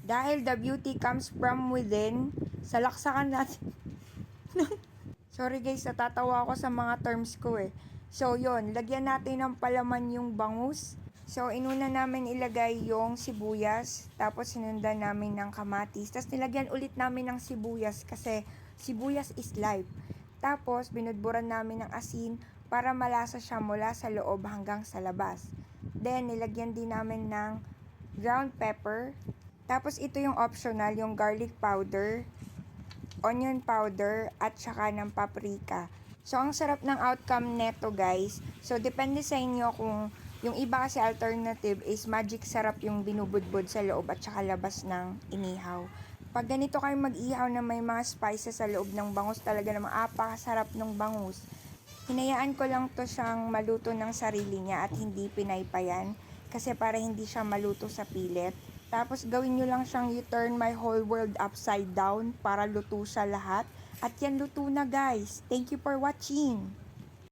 Dahil the beauty comes from within, salaksakan natin. Sorry guys, natatawa ako sa mga terms ko eh. So yon, lagyan natin ng palaman yung bangus. So inuna namin ilagay yung sibuyas, tapos sinundan namin ng kamatis. Tapos nilagyan ulit namin ng sibuyas kasi sibuyas is life. Tapos binudburan namin ng asin para malasa siya mula sa loob hanggang sa labas. Then nilagyan din namin ng ground pepper. Tapos ito yung optional, yung garlic powder, onion powder, at saka ng paprika. So, ang sarap ng outcome neto guys. So, depende sa inyo kung yung iba kasi alternative is magic sarap yung binubudbud sa loob at saka labas ng inihaw. Pag ganito kayo mag-ihaw na may mga spices sa loob ng bangus, talaga namang apakasarap ng bangus. Hinayaan ko lang to siyang maluto ng sarili niya at hindi pinaypayan kasi para hindi siya maluto sa pilit. Tapos gawin nyo lang siyang you turn my whole world upside down para luto siya lahat. At yan luto na guys. Thank you for watching.